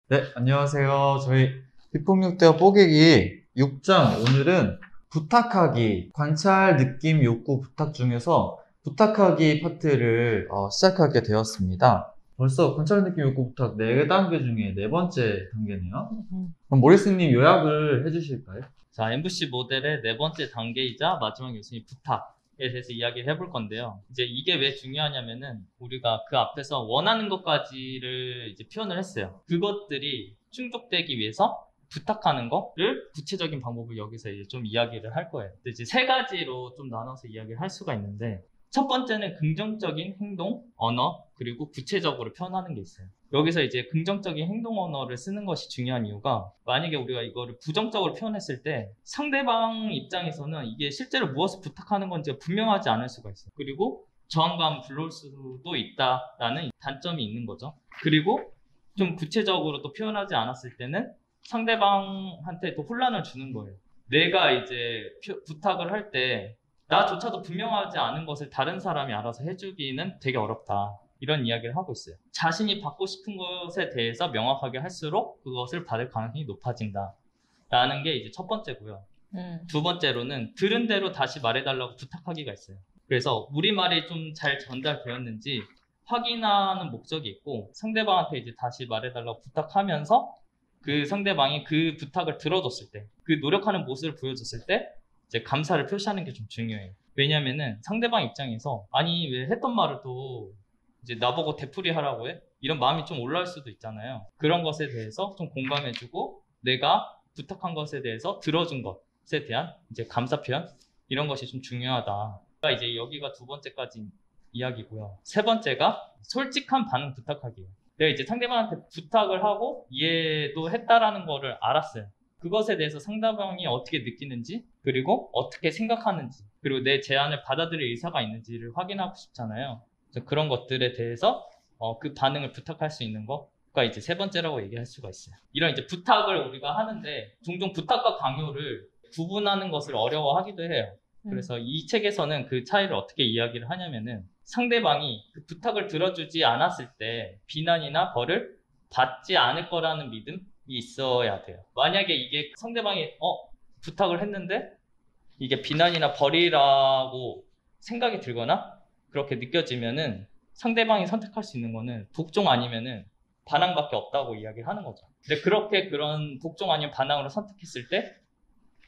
네, 안녕하세요. 저희 비폭력대화 뽀개기 6장 오늘은 부탁하기, 관찰, 느낌, 욕구, 부탁 중에서 부탁하기 파트를 시작하게 되었습니다. 벌써 관찰, 느낌, 욕구, 부탁 4단계 중에 네 번째 단계네요. 그럼 모리스님 요약을 해주실까요? 자, MVC 모델의 네 번째 단계이자 마지막 요소인 부탁에 대해서 이야기를 해볼 건데요. 이제 이게 왜 중요하냐면은 우리가 그 앞에서 원하는 것까지를 이제 표현을 했어요. 그것들이 충족되기 위해서 부탁하는 거를 구체적인 방법을 여기서 이제 좀 이야기를 할 거예요. 이제 세 가지로 좀 나눠서 이야기를 할 수가 있는데, 첫 번째는 긍정적인 행동, 언어, 그리고 구체적으로 표현하는 게 있어요. 여기서 이제 긍정적인 행동 언어를 쓰는 것이 중요한 이유가, 만약에 우리가 이거를 부정적으로 표현했을 때 상대방 입장에서는 이게 실제로 무엇을 부탁하는 건지가 분명하지 않을 수가 있어요. 그리고 저항감 불러올 수도 있다라는 단점이 있는 거죠. 그리고 좀 구체적으로 또 표현하지 않았을 때는 상대방한테 또 혼란을 주는 거예요. 내가 이제 부탁을 할 때 나조차도 분명하지 않은 것을 다른 사람이 알아서 해주기는 되게 어렵다. 이런 이야기를 하고 있어요. 자신이 받고 싶은 것에 대해서 명확하게 할수록 그것을 받을 가능성이 높아진다. 라는 게 이제 첫 번째고요. 두 번째로는 들은 대로 다시 말해달라고 부탁하기가 있어요. 그래서 우리 말이 좀 잘 전달되었는지 확인하는 목적이 있고, 상대방한테 이제 다시 말해달라고 부탁하면서 그 상대방이 그 부탁을 들어줬을 때, 그 노력하는 모습을 보여줬을 때 이제 감사를 표시하는 게 좀 중요해요. 왜냐면은 상대방 입장에서 아니 왜 했던 말을 또 이제 나보고 되풀이 하라고 해? 이런 마음이 좀 올라올 수도 있잖아요. 그런 것에 대해서 좀 공감해주고 내가 부탁한 것에 대해서 들어준 것에 대한 이제 감사 표현, 이런 것이 좀 중요하다. 그러니까 이제 여기가 두 번째까지 이야기고요. 세 번째가 솔직한 반응 부탁하기예요. 내가 이제 상대방한테 부탁을 하고 이해도 했다라는 거를 알았어요. 그것에 대해서 상대방이 어떻게 느끼는지, 그리고 어떻게 생각하는지, 그리고 내 제안을 받아들일 의사가 있는지를 확인하고 싶잖아요. 그래서 그런 것들에 대해서 그 반응을 부탁할 수 있는 거가 이제 세 번째라고 얘기할 수가 있어요. 이런 이제 부탁을 우리가 하는데 종종 부탁과 강요를 구분하는 것을 어려워하기도 해요. 그래서 이 책에서는 그 차이를 어떻게 이야기를 하냐면은, 상대방이 그 부탁을 들어주지 않았을 때 비난이나 벌을 받지 않을 거라는 믿음이 있어야 돼요. 만약에 이게 상대방이 부탁을 했는데 이게 비난이나 벌이라고 생각이 들거나 그렇게 느껴지면은, 상대방이 선택할 수 있는 거는 복종 아니면은 반항밖에 없다고 이야기를 하는 거죠. 근데 그렇게 그런 복종 아니면 반항으로 선택했을 때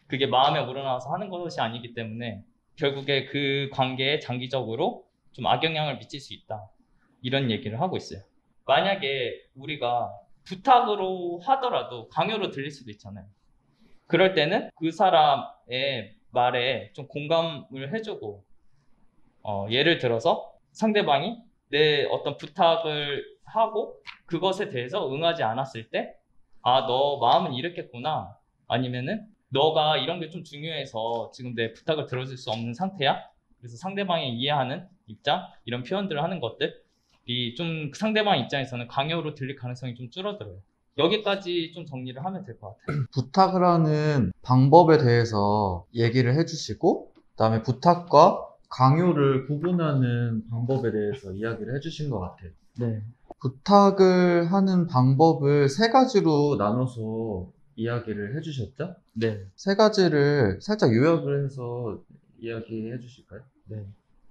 그게 마음에 우러나와서 하는 것이 아니기 때문에 결국에 그 관계에 장기적으로 좀 악영향을 미칠 수 있다. 이런 얘기를 하고 있어요. 만약에 우리가 부탁으로 하더라도 강요로 들릴 수도 있잖아요. 그럴 때는 그 사람의 말에 좀 공감을 해주고, 예를 들어서 상대방이 내 어떤 부탁을 하고 그것에 대해서 응하지 않았을 때, 아, 너 마음은 이렇겠구나. 아니면은 너가 이런 게 좀 중요해서 지금 내 부탁을 들어줄 수 없는 상태야. 그래서 상대방이 이해하는 입장, 이런 표현들을 하는 것들이 좀 상대방 입장에서는 강요로 들릴 가능성이 좀 줄어들어요. 여기까지 좀 정리를 하면 될 것 같아요. 부탁을 하는 방법에 대해서 얘기를 해주시고, 그다음에 부탁과 강요를 구분하는 방법에 대해서 이야기를 해주신 것 같아요. 네. 부탁을 하는 방법을 세 가지로 나눠서 이야기를 해주셨죠? 네. 세 가지를 살짝 요약을 해서 이야기해 주실까요? 네.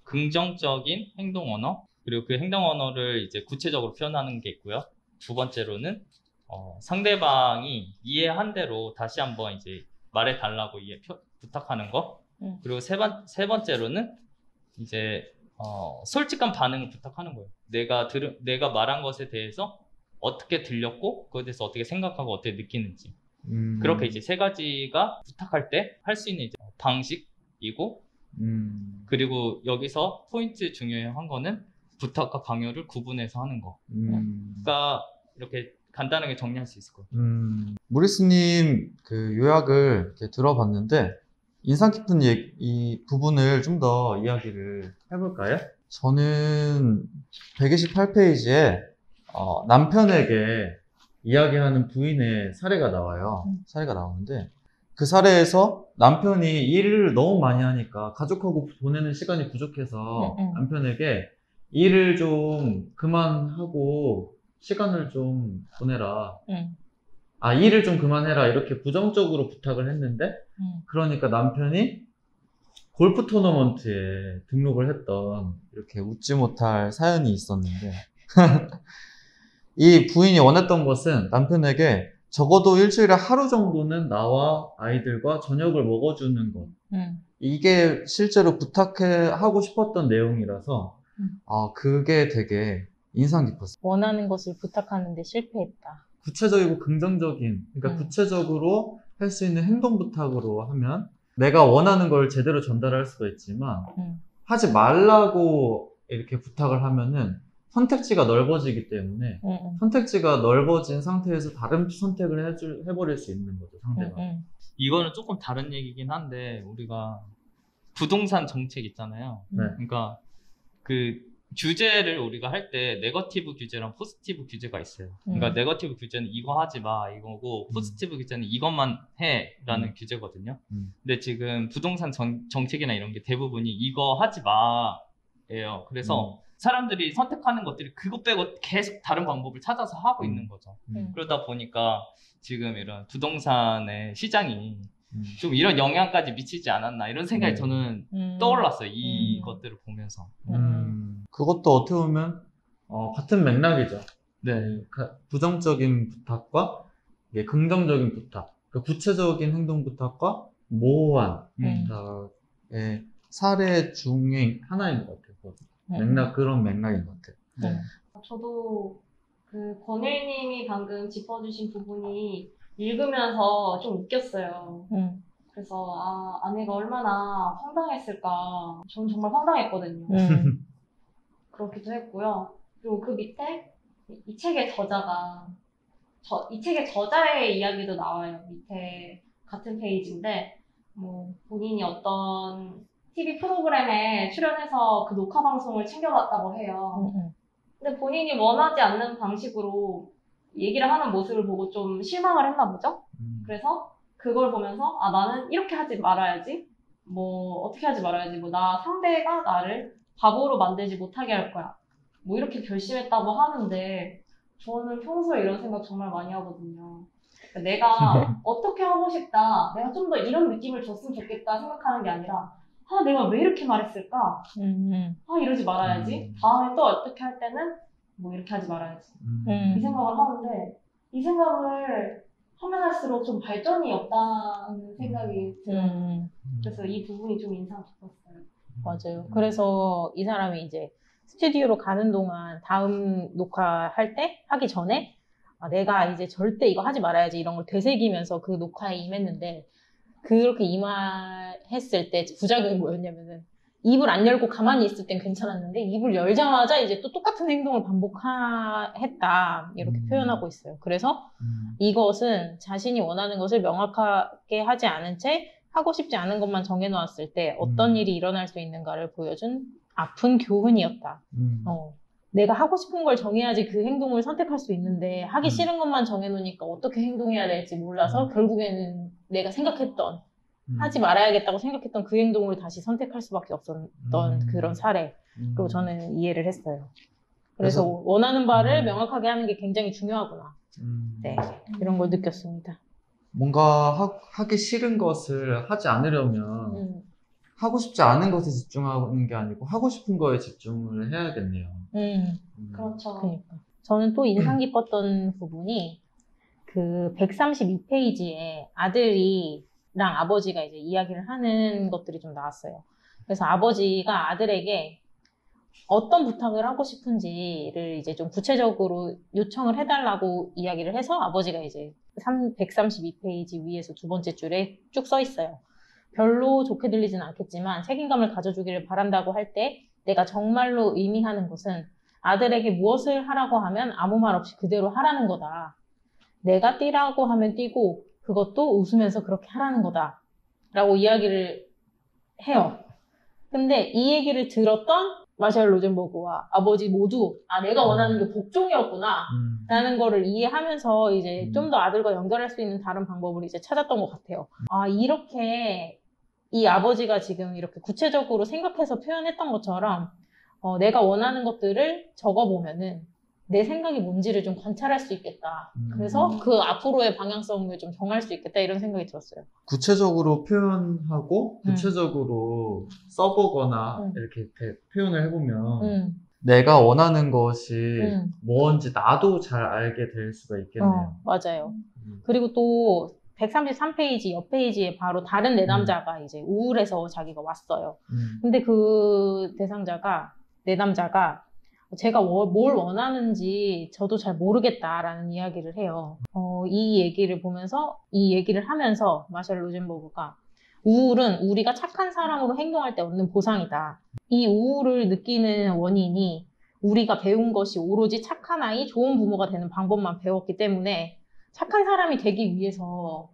긍정적인 행동 언어, 그리고 그 행동 언어를 이제 구체적으로 표현하는 게 있고요. 두 번째로는 상대방이 이해한 대로 다시 한번 이제 말해달라고 부탁하는 거. 그리고 세 번째로는 이제 솔직한 반응을 부탁하는 거예요. 내가 말한 것에 대해서 어떻게 들렸고 그것에 대해서 어떻게 생각하고 어떻게 느끼는지. 그렇게 이제 세 가지가 부탁할 때 할 수 있는 이제 방식이고, 그리고 여기서 포인트 중요한 거는 부탁과 강요를 구분해서 하는 거가 이렇게 간단하게 정리할 수 있을 것 같아요. 모리스님 그 요약을 이렇게 들어봤는데 인상 깊은 이 부분을 좀 더 이야기를 해볼까요? 저는 128페이지에 남편에게 이야기하는 부인의 사례가 나와요. 사례가 나오는데 그 사례에서 남편이 일을 너무 많이 하니까 가족하고 보내는 시간이 부족해서 남편에게 일을 좀 그만하고 시간을 좀 보내라. 응. 일을 좀 그만해라. 이렇게 부정적으로 부탁을 했는데, 응. 그러니까 남편이 골프 토너먼트에 등록을 했던 이렇게 웃지 못할 사연이 있었는데, 이 부인이 원했던 것은 남편에게 적어도 일주일에 하루 정도는 나와 아이들과 저녁을 먹어주는 것. 응. 이게 실제로 하고 싶었던 내용이라서, 그게 되게 인상 깊었어요. 원하는 것을 부탁하는데 실패했다. 구체적이고 긍정적인, 그러니까 음. 구체적으로 할 수 있는 행동 부탁으로 하면 내가 원하는 걸 제대로 전달할 수가 있지만, 하지 말라고 이렇게 부탁을 하면은 선택지가 넓어지기 때문에 선택지가 넓어진 상태에서 다른 선택을 해버릴 수 있는 거죠, 상대방. 이거는 조금 다른 얘기긴 한데 우리가 부동산 정책 있잖아요. 네. 그러니까 그 규제를 우리가 할 때 네거티브 규제랑 포지티브 규제가 있어요. 그러니까 네거티브 규제는 이거 하지 마 이거고 포지티브 규제는 이것만 해라는 규제거든요. 근데 지금 부동산 정책이나 이런 게 대부분이 이거 하지 마예요. 그래서 사람들이 선택하는 것들이 그것 빼고 계속 다른 방법을 찾아서 하고 있는 거죠. 그러다 보니까 지금 이런 부동산의 시장이 좀 이런 영향까지 미치지 않았나 이런 생각이 저는 떠올랐어요. 이것들을 보면서. 그것도 어떻게 보면 같은 맥락이죠. 네. 부정적인 부탁과 긍정적인 부탁, 구체적인 행동 부탁과 모호한 부탁의 사례 중에 하나인 것 같아요. 그런 맥락인 것 같아요. 저도 그 권일님이 방금 짚어주신 부분이 읽으면서 좀 웃겼어요. 그래서 아내가 얼마나 황당했을까. 저는 정말 황당했거든요. 그렇기도 했고요. 그리고 그 밑에 이 책의 저자가 이 책의 저자의 이야기도 나와요. 밑에 같은 페이지인데 뭐 본인이 어떤 TV 프로그램에 출연해서 그 녹화 방송을 챙겨봤다고 해요. 근데 본인이 원하지 않는 방식으로 얘기를 하는 모습을 보고 좀 실망을 했나 보죠? 그래서 그걸 보면서 나는 이렇게 하지 말아야지, 뭐 어떻게 하지 말아야지, 뭐 상대가 나를 바보로 만들지 못하게 할 거야, 뭐 이렇게 결심했다고 하는데 저는 평소에 이런 생각 정말 많이 하거든요. 그러니까 내가 어떻게 하고 싶다, 내가 좀 더 이런 느낌을 줬으면 좋겠다 생각하는 게 아니라 내가 왜 이렇게 말했을까? 이러지 말아야지. 다음에 또 어떻게 할 때는 뭐 이렇게 하지 말아야지. 이 생각을 하는데 이 생각을 하면 할수록 좀 발전이 없다는 생각이 들어요. 그래서 이 부분이 좀 인상 깊었어요. 맞아요. 그래서 이 사람이 이제 스튜디오로 가는 동안 다음 녹화할 때, 하기 전에 내가 이제 절대 이거 하지 말아야지 이런 걸 되새기면서 그 녹화에 임했는데 그렇게 임했을 때 부작용이 뭐였냐면은 입을 안 열고 가만히 있을 땐 괜찮았는데 입을 열자마자 이제 또 똑같은 행동을 반복했다 이렇게 표현하고 있어요. 그래서 이것은 자신이 원하는 것을 명확하게 하지 않은 채 하고 싶지 않은 것만 정해놓았을 때 어떤 일이 일어날 수 있는가를 보여준 아픈 교훈이었다. 내가 하고 싶은 걸 정해야지 그 행동을 선택할 수 있는데 하기 싫은 것만 정해놓으니까 어떻게 행동해야 될지 몰라서 결국에는 내가 생각했던 하지 말아야겠다고 생각했던 그 행동을 다시 선택할 수밖에 없었던 그런 사례로 저는 이해를 했어요. 그래서 원하는 바를 명확하게 하는 게 굉장히 중요하구나. 네, 이런 걸 느꼈습니다. 뭔가 하기 싫은 것을 하지 않으려면 하고 싶지 않은 것에 집중하는 게 아니고 하고 싶은 거에 집중을 해야겠네요. 그렇죠. 그러니까. 저는 또 인상 깊었던 부분이 그 132페이지에 아들이랑 아버지가 이제 이야기를 하는 것들이 좀 나왔어요. 그래서 아버지가 아들에게 어떤 부탁을 하고 싶은지를 이제 좀 구체적으로 요청을 해달라고 이야기를 해서 아버지가 이제 132페이지 위에서 두 번째 줄에 쭉 써 있어요. 별로 좋게 들리진 않겠지만 책임감을 가져주기를 바란다고 할 때 내가 정말로 의미하는 것은 아들에게 무엇을 하라고 하면 아무 말 없이 그대로 하라는 거다. 내가 뛰라고 하면 뛰고 그것도 웃으면서 그렇게 하라는 거다. 라고 이야기를 해요. 근데 이 얘기를 들었던 마샬 로젠버그와 아버지 모두 내가 원하는 게 복종이었구나 라는 거를 이해하면서 이제 좀 더 아들과 연결할 수 있는 다른 방법을 이제 찾았던 것 같아요. 이렇게 이 아버지가 지금 이렇게 구체적으로 생각해서 표현했던 것처럼 내가 원하는 것들을 적어보면은 내 생각이 뭔지를 좀 관찰할 수 있겠다. 그래서 그 앞으로의 방향성을 좀 정할 수 있겠다 이런 생각이 들었어요. 구체적으로 표현하고 구체적으로 써보거나 이렇게 표현을 해보면 내가 원하는 것이 뭔지 나도 잘 알게 될 수가 있겠네요. 맞아요. 그리고 또 133페이지 옆 페이지에 바로 다른 내담자가 이제 우울해서 자기가 왔어요. 근데 그 내담자가 제가 뭘 원하는지 저도 잘 모르겠다라는 이야기를 해요. 이 얘기를 하면서 마셜 로젠버그가 우울은 우리가 착한 사람으로 행동할 때 얻는 보상이다. 이 우울을 느끼는 원인이 우리가 배운 것이 오로지 착한 아이, 좋은 부모가 되는 방법만 배웠기 때문에 착한 사람이 되기 위해서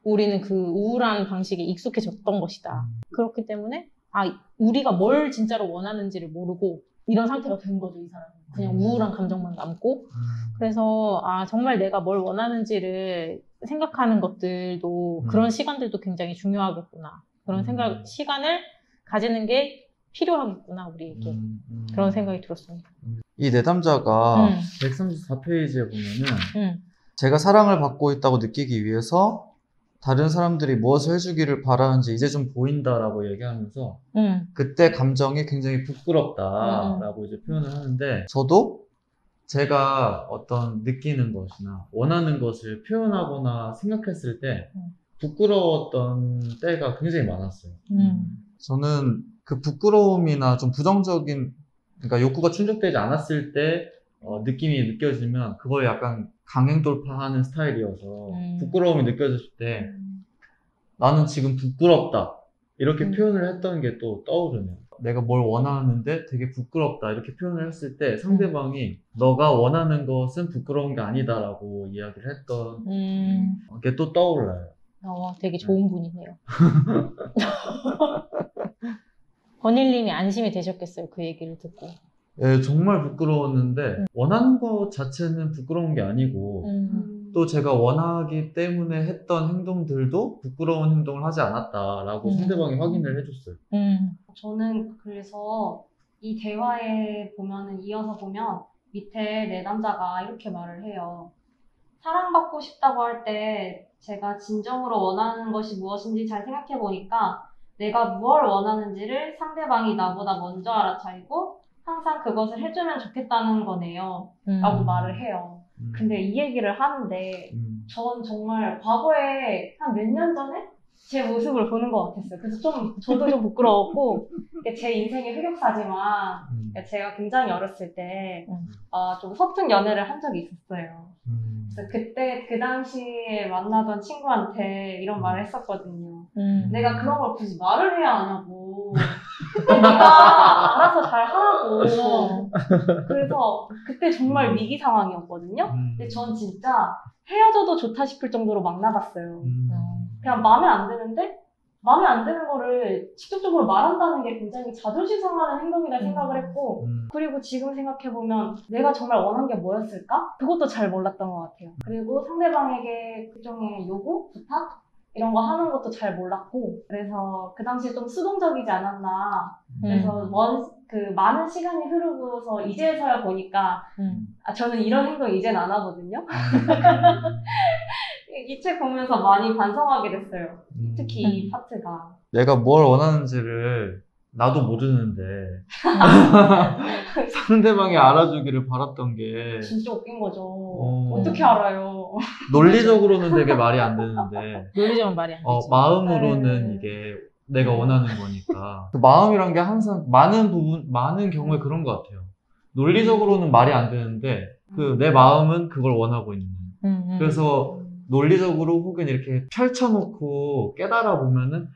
우리는 그 우울한 방식에 익숙해졌던 것이다. 그렇기 때문에 우리가 뭘 진짜로 원하는지를 모르고 이런 상태가 된 거죠, 이 사람은. 그냥 우울한 감정만 남고. 그래서 정말 내가 뭘 원하는지를 생각하는 것들도 그런 시간들도 굉장히 중요하겠구나. 그런 시간을 가지는 게 필요하겠구나, 우리에게. 그런 생각이 들었습니다. 이 내담자가 134페이지에 보면은 제가 사랑을 받고 있다고 느끼기 위해서 다른 사람들이 무엇을 해주기를 바라는지 이제 좀 보인다라고 얘기하면서 그때 감정이 굉장히 부끄럽다라고 이제 표현을 하는데 저도 제가 어떤 느끼는 것이나 원하는 것을 표현하거나 생각했을 때 부끄러웠던 때가 굉장히 많았어요. 저는 그 부끄러움이나 좀 부정적인 그러니까 욕구가 충족되지 않았을 때 느낌이 느껴지면 그걸 약간 강행 돌파하는 스타일이어서 부끄러움이 느껴졌을 때 나는 지금 부끄럽다 이렇게 표현을 했던 게 또 떠오르네요. 내가 뭘 원하는데 되게 부끄럽다 이렇게 표현을 했을 때 상대방이 너가 원하는 것은 부끄러운 게 아니다 라고 이야기를 했던 게 또 떠올라요. 되게 좋은 분이네요. 권일님이 안심이 되셨겠어요, 그 얘기를 듣고. 예, 정말 부끄러웠는데 원하는 것 자체는 부끄러운 게 아니고 또 제가 원하기 때문에 했던 행동들도 부끄러운 행동을 하지 않았다라고 상대방이 확인을 해줬어요. 저는 그래서 이 대화에 이어서 보면 밑에 내담자가 이렇게 말을 해요. 사랑받고 싶다고 할 때 제가 진정으로 원하는 것이 무엇인지 잘 생각해 보니까 내가 무엇을 원하는지를 상대방이 나보다 먼저 알아차리고 항상 그것을 해주면 좋겠다는 거네요. 라고 말을 해요. 근데 이 얘기를 하는데 전 정말 과거에 한 몇 년 전에 제 모습을 보는 것 같았어요. 그래서 저도 좀 부끄러웠고 제 인생의 흑역사지만 제가 굉장히 어렸을 때 좀 서툰 연애를 한 적이 있었어요. 그래서 그때 그 당시에 만나던 친구한테 이런 말을 했었거든요. 내가 그런 걸 굳이 말을 해야 하냐고. 네가 알아서 잘 하라고. 그래서 그때 정말 위기 상황이었거든요. 근데 전 진짜 헤어져도 좋다 싶을 정도로 막 나갔어요. 그냥 마음에 안 드는데 마음에 안 드는 거를 직접적으로 말한다는 게 굉장히 자존심 상하는 행동이라 생각을 했고 그리고 지금 생각해보면 내가 정말 원한 게 뭐였을까? 그것도 잘 몰랐던 것 같아요. 그리고 상대방에게 그종의 요구? 부탁? 이런 거 하는 것도 잘 몰랐고 그래서 그 당시에 좀 수동적이지 않았나 그래서 많은 시간이 흐르고서 이제서야 보니까 저는 이런 행동 이젠 안 하거든요. 이 책 보면서 많이 반성하게 됐어요. 특히 이 파트가. 내가 뭘 원하는지를 나도 모르는데 상대방이 알아주기를 바랐던 게 진짜 웃긴 거죠. 어떻게 알아요? 논리적으로는 되게 말이 안 되는데 논리적으로 말이 안 되죠. 마음으로는 이게 내가 원하는 거니까 그 마음이란 게 항상 많은 경우에 그런 것 같아요. 논리적으로는 말이 안 되는데 내 마음은 그걸 원하고 있는 그래서 논리적으로 혹은 이렇게 펼쳐놓고 깨달아 보면은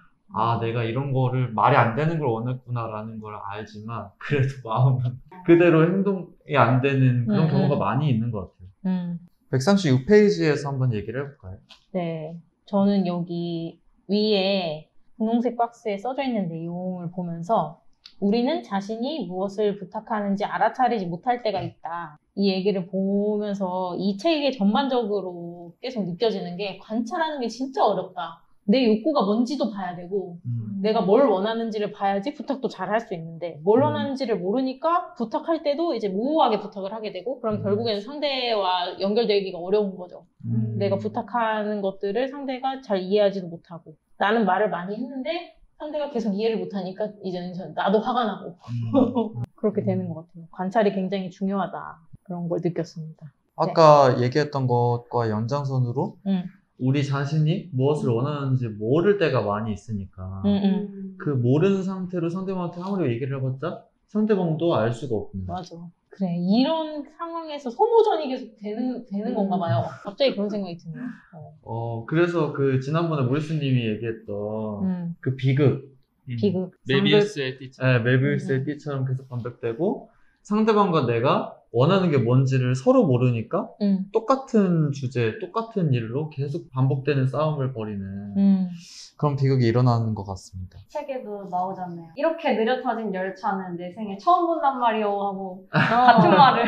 내가 이런 거를 말이 안 되는 걸 원했구나라는 걸 알지만 그래도 마음은 그대로 행동이 안 되는 그런 경우가 많이 있는 것 같아요. 136페이지에서 한번 얘기를 해볼까요? 네, 저는 여기 위에 분홍색 박스에 써져 있는 내용을 보면서 우리는 자신이 무엇을 부탁하는지 알아차리지 못할 때가 있다. 이 얘기를 보면서 이 책의 전반적으로 계속 느껴지는 게 관찰하는 게 진짜 어렵다. 내 욕구가 뭔지도 봐야 되고 내가 뭘 원하는지를 봐야지 부탁도 잘 할 수 있는데 뭘 원하는지를 모르니까 부탁할 때도 이제 모호하게 부탁을 하게 되고 그럼 결국에는 상대와 연결되기가 어려운 거죠. 내가 부탁하는 것들을 상대가 잘 이해하지도 못하고 나는 말을 많이 했는데 상대가 계속 이해를 못하니까 이제는 나도 화가 나고 그렇게 되는 것 같아요. 관찰이 굉장히 중요하다. 그런 걸 느꼈습니다. 아까 얘기했던 것과 연장선으로 우리 자신이 무엇을 원하는지 모를 때가 많이 있으니까 그 모르는 상태로 상대방한테 아무리 얘기를 해봤자 상대방도 알 수가 없구나. 맞아. 그래, 이런 상황에서 소모전이 계속 되는 건가 봐요. 갑자기 그런 생각이 드네요. 그래서 그 지난번에 모리스님이 얘기했던 그 비극. 메비우스의 띠처럼. 네, 메비우스의 띠처럼 계속 반복되고 상대방과 내가 원하는 게 뭔지를 서로 모르니까 똑같은 주제, 똑같은 일로 계속 반복되는 싸움을 벌이는 그런 비극이 일어나는 것 같습니다. 책에도 나오잖아요. 이렇게 느려 타진 열차는 내 생에 처음 본단 말이오 하고 같은 말을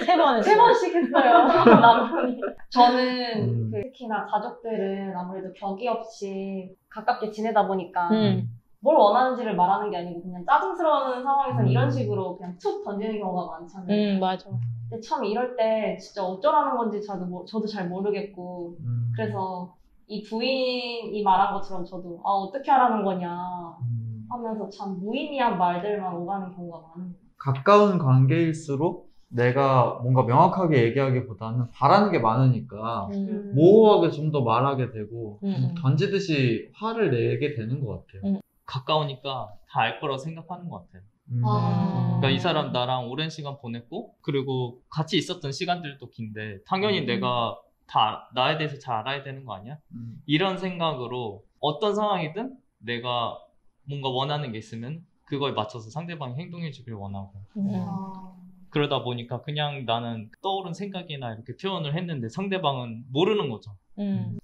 세 번씩 했어요. 남편이. 저는 특히나 가족들은 아무래도 격이 없이 가깝게 지내다 보니까 뭘 원하는지를 말하는 게 아니고 그냥 짜증스러운 상황에서는 이런 식으로 그냥 툭 던지는 경우가 많잖아요. 맞아. 근데 참 이럴 때 진짜 어쩌라는 건지 저도 잘 모르겠고 그래서 이 부인이 말한 것처럼 저도 어떻게 하라는 거냐 하면서 참 무의미한 말들만 오가는 경우가 많은 거예요. 가까운 관계일수록 내가 뭔가 명확하게 얘기하기보다는 바라는 게 많으니까 모호하게 좀 더 말하게 되고 던지듯이 화를 내게 되는 것 같아요. 가까우니까 다 알 거라고 생각하는 것 같아요. 그러니까 이 사람 나랑 오랜 시간 보냈고 그리고 같이 있었던 시간들도 긴데 당연히 내가 다 나에 대해서 잘 알아야 되는 거 아니야? 이런 생각으로 어떤 상황이든 내가 뭔가 원하는 게 있으면 그거에 맞춰서 상대방이 행동해 주길 원하고 그러다 보니까 그냥 나는 떠오른 생각이나 이렇게 표현을 했는데 상대방은 모르는 거죠.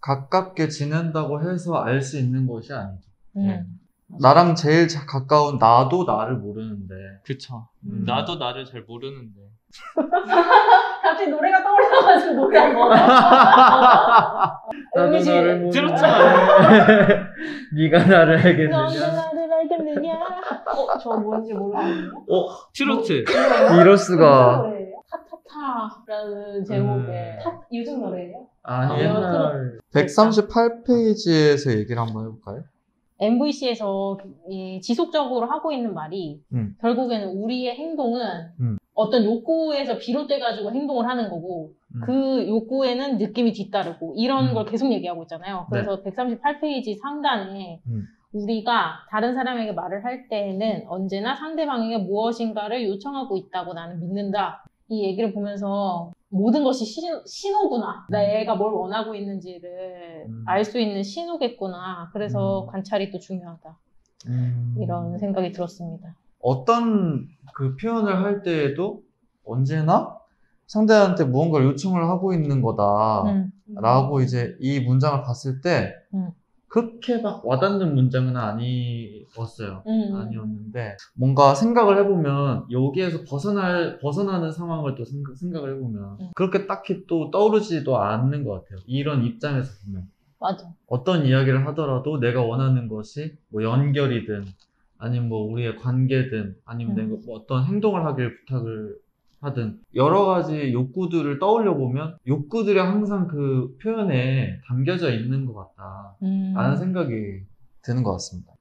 가깝게 지낸다고 해서 알 수 있는 것이 아니죠. 나랑 제일 가까운 나도 나를 모르는데. 그쵸. 나도 나를 잘 모르는데. 갑자기 노래가 떠올라가지고 노래 한 번. 나도 나를 모르는데. 들었잖아. 네가 나를 너가 알겠느냐. 나를 알겠느냐. 저 뭔지 모르겠는데. 트로트. 이럴 수가. 노래예요? 타타타라는 제목의 요즘 노래예요? 옛날 138페이지에서 얘기를 한번 해볼까요? MVC에서 지속적으로 하고 있는 말이 결국에는 우리의 행동은 어떤 욕구에서 비롯돼가지고 행동을 하는 거고 그 욕구에는 느낌이 뒤따르고 이런 걸 계속 얘기하고 있잖아요. 그래서 138페이지 상단에 우리가 다른 사람에게 말을 할 때에는 언제나 상대방에게 무엇인가를 요청하고 있다고 나는 믿는다. 이 얘기를 보면서 모든 것이 신호구나. 내가 뭘 원하고 있는지를 알 수 있는 신호겠구나. 그래서 관찰이 또 중요하다. 이런 생각이 들었습니다. 어떤 그 표현을 할 때에도 언제나 상대한테 무언가를 요청을 하고 있는 거다라고 이제 이 문장을 봤을 때 그렇게 막 와닿는 문장은 아니었어요. 아니었는데 뭔가 생각을 해보면 여기에서 벗어나는 상황을 또 생각을 해보면 그렇게 딱히 또 떠오르지도 않는 것 같아요. 이런 입장에서 보면. 맞아. 어떤 이야기를 하더라도 내가 원하는 것이 뭐 연결이든 아니면 뭐 우리의 관계든 아니면 내가 뭐 어떤 행동을 하길 부탁을 하든 여러 가지 욕구들을 떠올려 보면 욕구들이 항상 그 표현에 담겨져 있는 것 같다 라는 생각이 드는 것 같습니다.